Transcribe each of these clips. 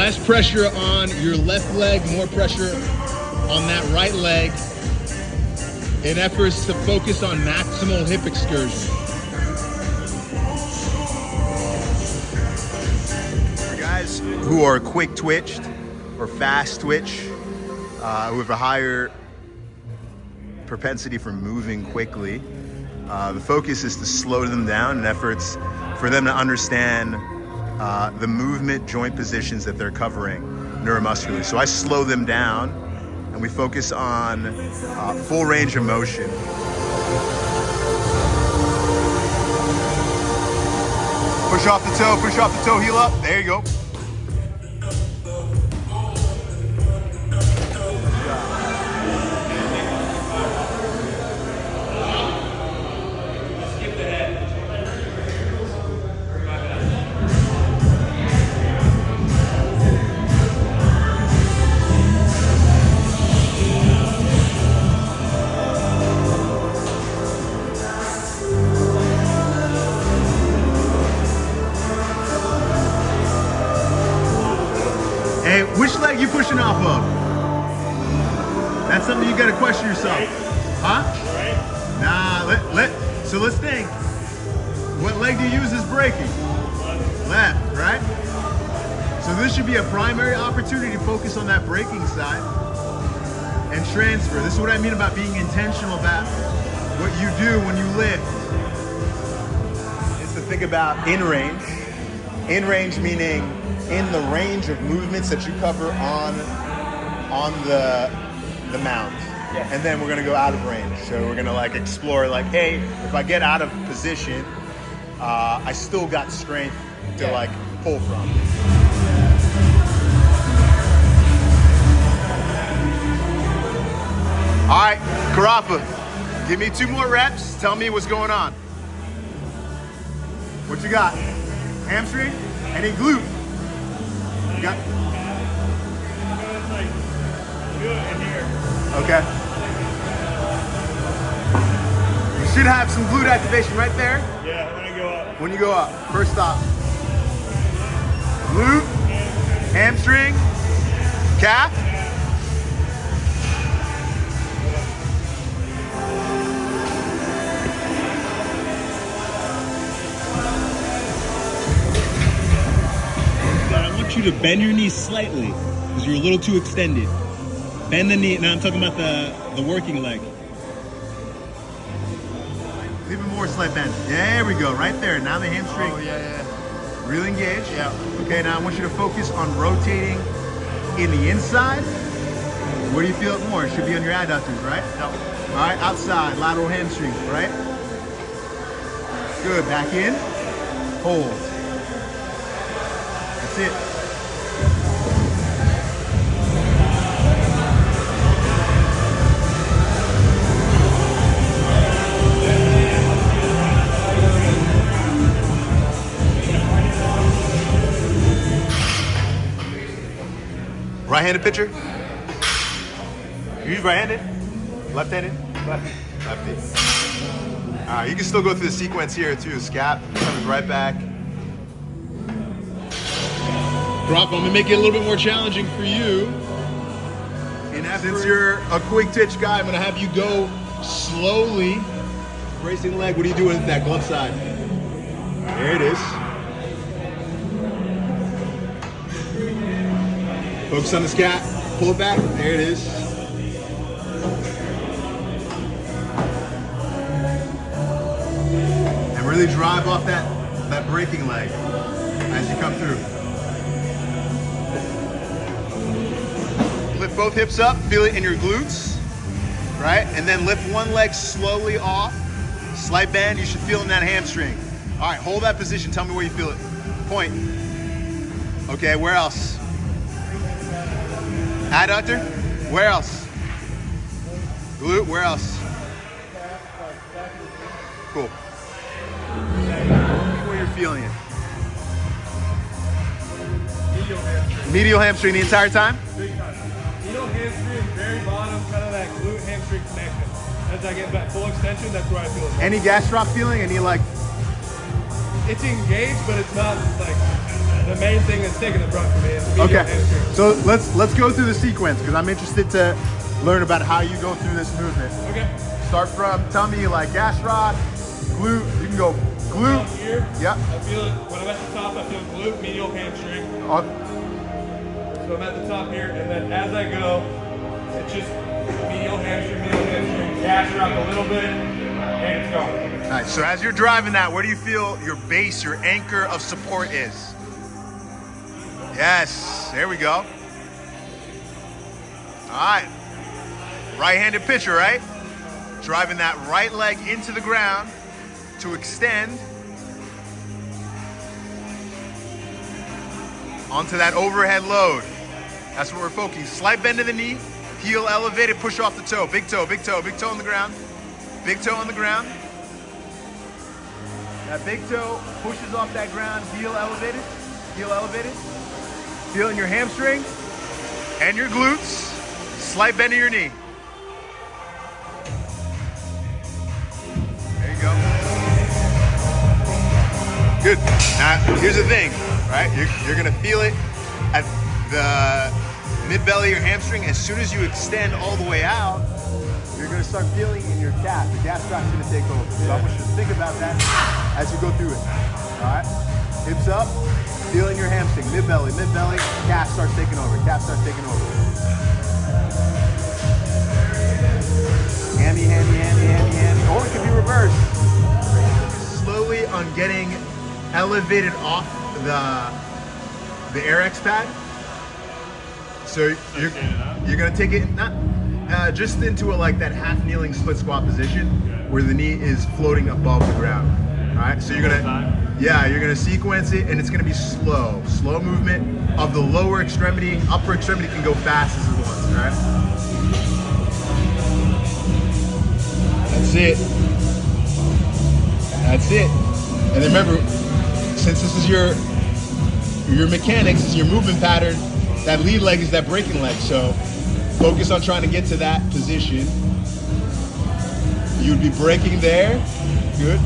less pressure on your left leg, more pressure on that right leg in efforts to focus on maximal hip excursion. For guys who are quick twitched or fast twitch, who have a higher propensity for moving quickly, the focus is to slow them down in efforts for them to understand the movement joint positions that they're covering neuromuscularly. So I slow them down and we focus on full range of motion. Push off the toe, heel up. There you go. Hey, which leg you pushing off of? That's something you gotta question yourself. Huh? Nah, so let's think. What leg do you use as braking? Left, right? So this should be a primary opportunity to focus on that braking side and transfer. This is what I mean about being intentional about what you do when you lift. Is to think about in range. In range meaning in the range of movements that you cover on the mount. Yeah. And then we're gonna go out of range. So we're gonna like explore like, hey, if I get out of position, I still got strength to like pull from. All right, Karafa, give me 2 more reps. Tell me what's going on. What you got? Hamstring? Any glute? You got? Okay. You should have some glute activation right there. Yeah, when I go up. When you go up, first stop. Glute, hamstring, calf. I want you to bend your knees slightly because you're a little too extended. Bend the knee. Now I'm talking about the working leg. Even more slight bend. There we go, right there. Now the hamstring. Oh, yeah. Really engaged. Yeah. Okay, now I want you to focus on rotating in the inside. Where do you feel it more? It should be on your adductors, right? No. All right, outside, lateral hamstring, right? Good, back in, hold. That's it. Right-handed pitcher? You use right-handed? Left-handed? Lefty. All right, you can still go through the sequence here too. Scap comes right back. Drop. I'm gonna make it a little bit more challenging for you. Since you're a quick twitch guy, I'm gonna have you go slowly. Bracing the leg. What are you doing with that glove side? There it is. Focus on the scap. Pull it back. There it is. And really drive off that braking leg as you come through. Lift both hips up, feel it in your glutes, right? And then lift one leg slowly off. Slight bend, you should feel it in that hamstring. All right, hold that position. Tell me where you feel it. Point. Okay, where else? Adductor? Where else? Glute? Where else? Cool. Where you're feeling it. Medial hamstring the entire time? Big time. Medial hamstring, very bottom, kind of that glute hamstring connection. As I get that full extension, that's where I feel it. Any gas drop feeling? Any like? It's engaged, but it's not like the main thing that's taking the brunt for me is the medial Okay, hamstring. so let's go through the sequence because I'm interested to learn about how you go through this movement. Okay. Start from tummy, like gastroc, glute. You can go Down glute. here, Yep. I feel it when I'm at the top. I feel glute, medial hamstring. Up. So I'm at the top here, and then as I go, it's just medial hamstring, gastroc a little bit, and it's gone. All right. So as you're driving that, where do you feel your base, your anchor of support is? Yes. There we go. All right. Right-handed pitcher, right? Driving that right leg into the ground to extend onto that overhead load. That's what we're focusing. Slight bend to the knee, heel elevated, push off the toe. Big toe, big toe, big toe on the ground. Big toe on the ground. That big toe pushes off that ground, heel elevated, heel elevated. Feeling your hamstring and your glutes. Slight bend to your knee. There you go. Good. Now, here's the thing, right? You're gonna feel it at the mid-belly or hamstring. As soon as you extend all the way out, you're gonna start feeling in your calf. The gastroc's gonna take over. So I want you to think about that as you go through it. All right? Hips up, feeling your hamstring. Mid-belly, calf starts taking over. Calf starts taking over. Hammy, hammy, hammy, hammy, hammy. Or it can be reversed. Slowly on getting elevated off the AirX pad. So you're gonna take it not just into a, like that half kneeling split squat position where the knee is floating above the ground. All right, so you're gonna sequence it, and it's gonna be slow movement of the lower extremity. Upper extremity can go fast as it wants. All right. That's it. That's it. And then remember, since this is your mechanics, this is your movement pattern, that lead leg is that braking leg. So focus on trying to get to that position. You'd be braking there. Good.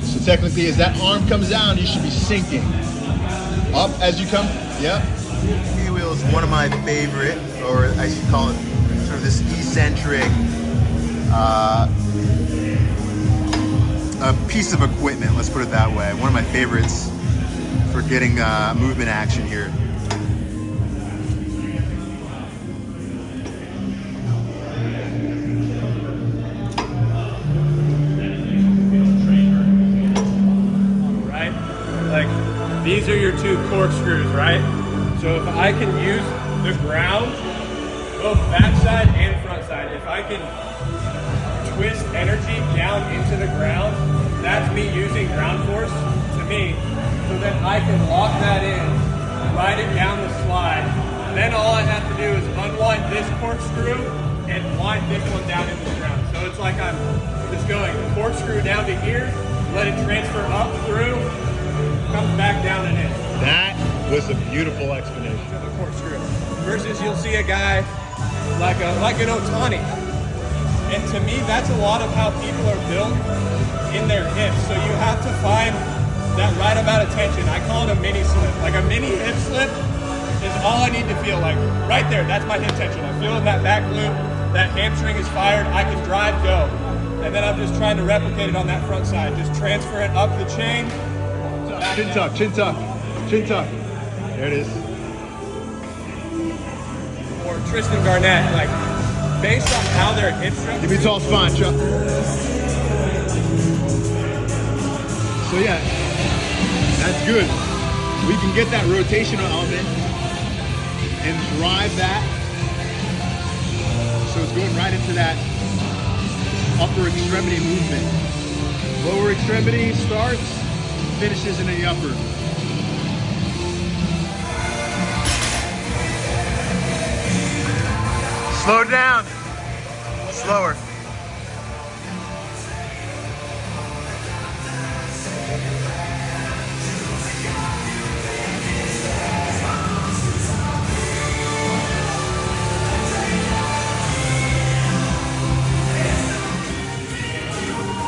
So technically, as that arm comes down, you should be sinking. Up as you come. Yep. K-wheel is one of my favorite, or I should call it sort of this eccentric a piece of equipment, let's put it that way. One of my favorites for getting movement action here. Right? Like, these are your two corkscrews, right? So if I can use the ground, both backside and front side, if I can twist energy down into the ground, that's me using ground force to me, so then I can lock that in, ride it down the slide. Then all I have to do is unwind this corkscrew and wind this one down into the ground. So it's like I'm just going corkscrew down to here, let it transfer up through, comes back down and in. That was a beautiful explanation. To the corkscrew. Versus you'll see a guy like an Otani. And to me, that's a lot of how people are built in their hips. So you have to find that right amount of tension. I call it a mini slip. Like a mini hip slip is all I need to feel. Like right there, that's my hip tension. I'm feeling that back glute, that hamstring is fired, I can drive, go. And then I'm just trying to replicate it on that front side. Just transfer it up the chain. Chin tuck, chin tuck, chin tuck. There it is. Or Tristan Garnett, like based on how their hip structure. Give me a tall spine, Chuck. So yeah, that's good. We can get that rotational element and drive that. So it's going right into that upper extremity movement. Lower extremity starts, finishes in the upper. Slow down. Slower.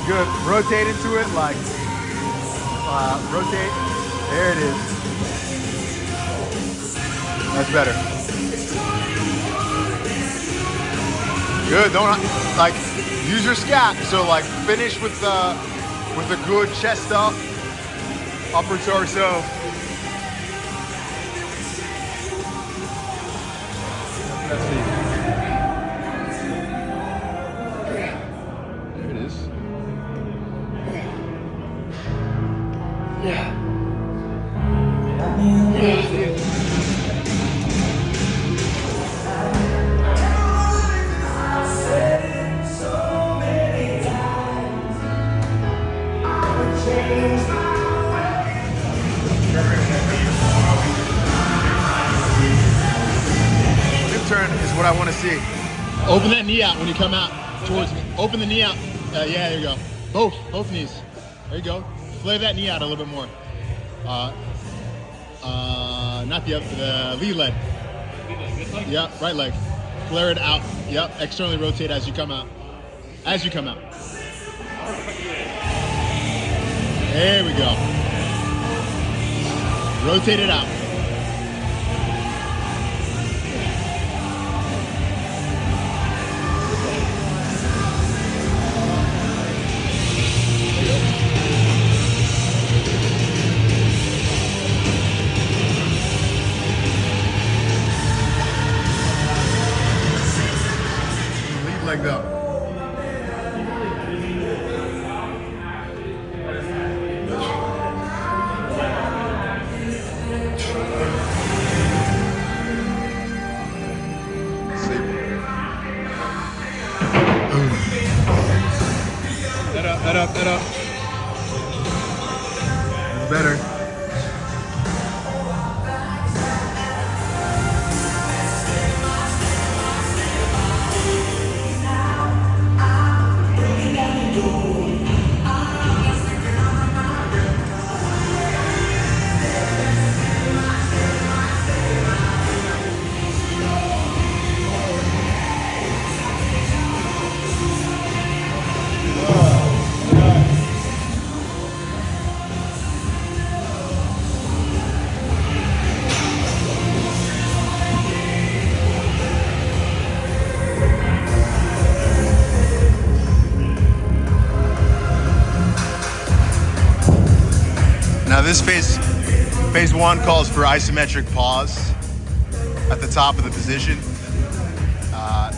Good. Rotate into it like Rotate. There it is. That's better. Good. Don't like use your scat. So like finish with a good chest up, upper torso. Let's see. There it is. Hip turn is what I want to see. Open that knee out when you come out towards me. Open the knee out. Yeah, there you go. Both knees. There you go. Flare that knee out a little bit more. Not the lead leg. Yeah, right leg. Flare it out. Yep, externally rotate as you come out. As you come out. There we go. Rotate it out. Lead leg up. Head up. That's better. Now this phase one calls for isometric pause at the top of the position.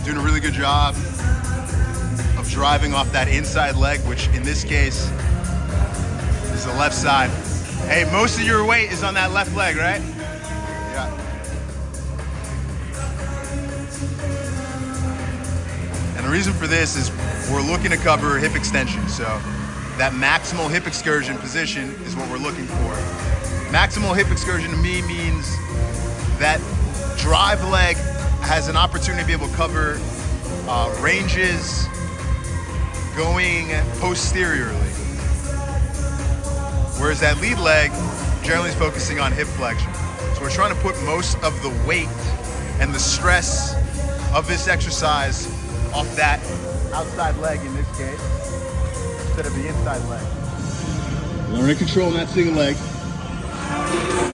Doing a really good job of driving off that inside leg, which in this case is the left side. Hey, most of your weight is on that left leg, right? Yeah. And the reason for this is we're looking to cover hip extension. So that maximal hip excursion position is what we're looking for. Maximal hip excursion to me means that drive leg has an opportunity to be able to cover ranges going posteriorly. Whereas that lead leg generally is focusing on hip flexion. So we're trying to put most of the weight and the stress of this exercise off that outside leg in this case, instead of the inside leg. Learn to control that single leg.